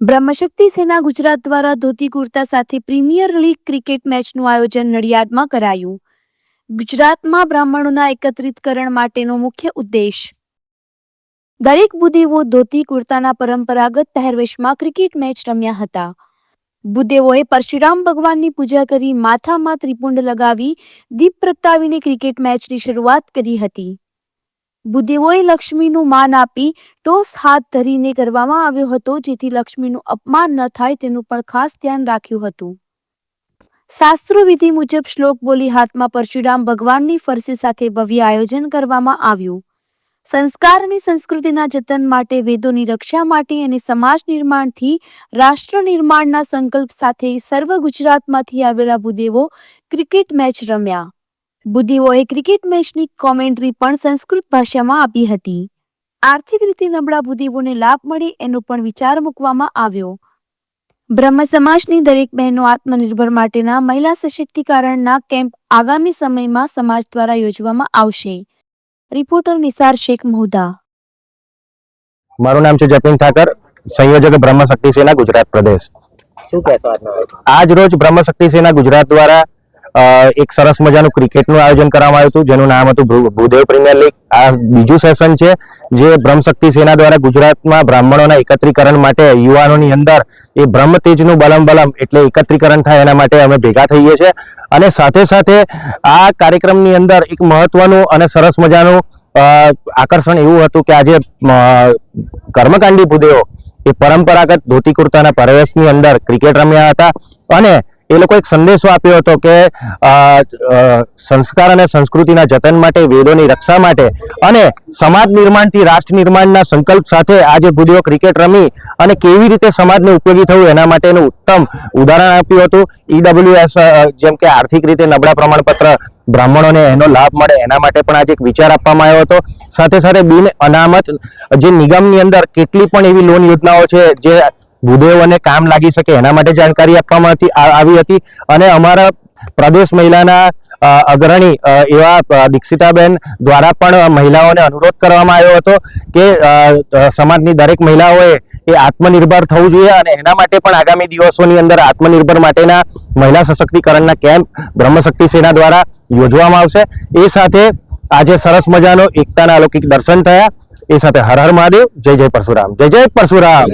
બ્રહ્મશક્તિ સેના ગુજરાત દ્વારા ધોતી કુર્તા સાથે પ્રીમિયર લીગ ક્રિકેટ મેચનું આયોજન નડિયાદમાં કરાયું. ગુજરાતમાં બ્રાહ્મણોના એકત્રીકરણ માટેનો મુખ્ય ઉદ્દેશ. દરેક ભૂદેવો ધોતી કુર્તાના પરંપરાગત પહેરવેશમાં ક્રિકેટ મેચ રમ્યા હતા. ભૂદેવોએ પરશુરામ ભગવાનની પૂજા કરી માથામાં ત્રિપુંડ લગાવી દીપ પ્રગટાવીને ક્રિકેટ મેચની શરૂઆત કરી હતી. ભૂદેવોએ લક્ષ્મીનું માન આપી ટોસ હાથ ધરીને કરવામાં આવ્યો હતો, જેથી લક્ષ્મીનું અપમાન ન થાય તેનું પણ ખાસ ધ્યાન રાખ્યું હતું. શાસ્ત્રો વિધિ મુજબ શ્લોક બોલી હાથમાં પરશુરામ ભગવાનની ફરસી સાથે ભવ્ય આયોજન કરવામાં આવ્યું. સંસ્કાર અને સંસ્કૃતિના જતન માટે, વેદોની રક્ષા માટે અને સમાજ નિર્માણથી રાષ્ટ્ર નિર્માણના સંકલ્પ સાથે સર્વ ગુજરાતમાંથી આવેલા ભૂદેવો ક્રિકેટ મેચ રમ્યા. ભૂદેવોએ ક્રિકેટ મેચની કોમેન્ટ્રી પણ સંસ્કૃત ભાષામાં આપી હતી. આર્થિક રીતે નબળા ભૂદેવોને લાભ મળે એનો પણ વિચાર મૂકવામાં આવ્યો. બ્રહ્મ સમાજની દરેક બહેનો આત્મનિર્ભર માટેના મહિલા સશક્તિકરણના કેમ્પ આગામી સમયમાં સમાજ દ્વારા યોજવામાં આવશે. રિપોર્ટર નિસાર શેખ મહુદા. મારું નામ છે જતીન ઠાકર, સંયોજક બ્રહ્મશક્તિ સેના ગુજરાત પ્રદેશ. શું કહેશો આજ રોજ બ્રહ્મશક્તિ સેના ગુજરાત દ્વારા એક સરસ મજાનું ક્રિકેટનું આયોજન કરવામાં આવ્યું હતું, જેનું નામ હતું ભૂદેવ પ્રીમિયર લીગ. આ બીજું સેશન છે જે બ્રહ્મશક્તિ સેના દ્વારા ગુજરાતમાં બ્રાહ્મણોના એકત્રીકરણ માટે યુવાનોની અંદર એ બ્રહ્મ તેજનું બલમ એટલે એકત્રીકરણ થાય એના માટે અમે ભેગા થઈએ છીએ. અને સાથે સાથે આ કાર્યક્રમની અંદર એક મહત્વનું અને સરસ મજાનું આકર્ષણ એવું હતું કે આજે કર્મકાંડી ભૂદેવો એ પરંપરાગત ધોતી કુર્તાના પહેરવેશની અંદર ક્રિકેટ રમ્યા હતા અને એ લોકો એક સંદેશો આપ્યો હતો કે સંસ્કાર અને સંસ્કૃતિના જતન માટે, વેદોની રક્ષા માટે અને સમાજ નિર્માણથી રાષ્ટ્ર નિર્માણના સંકલ્પ સાથે આજે ભૂદેવો ક્રિકેટ રમી અને કેવી રીતે સમાજને ઉપયોગી થવું એના માટેનું ઉત્તમ ઉદાહરણ આપ્યું હતું. EWS જેમ કે આર્થિક રીતે નબળા પ્રમાણપત્ર બ્રાહ્મણોને એનો લાભ મળે એના માટે પણ આજે એક વિચાર આપવામાં આવ્યો હતો. સાથે સાથે બિન અનામત જે નિગમની અંદર કેટલી પણ એવી લોન યોજનાઓ છે જે ભૂદેવોને કામ લાગી શકે એના માટે જાણકારી આપવામાં આવી હતી. અને અમારા પ્રદેશ મહિલાના અગ્રણી એવા દીક્ષિતાબેન દ્વારા પણ મહિલાઓને અનુરોધ કરવામાં આવ્યો હતો કે સમાજની દરેક મહિલાઓએ એ આત્મનિર્ભર થવું જોઈએ અને એના માટે પણ આગામી દિવસોની અંદર આત્મનિર્ભર માટેના મહિલા સશક્તિકરણના કેમ્પ બ્રહ્મશક્તિ સેના દ્વારા યોજવામાં આવશે. એ સાથે આજે સરસ મજાનો એકતાના અલૌકિક દર્શન થયા. એ સાથે હર હર મહાદેવ, જય જય પરશુરામ, જય જય પરશુરામ.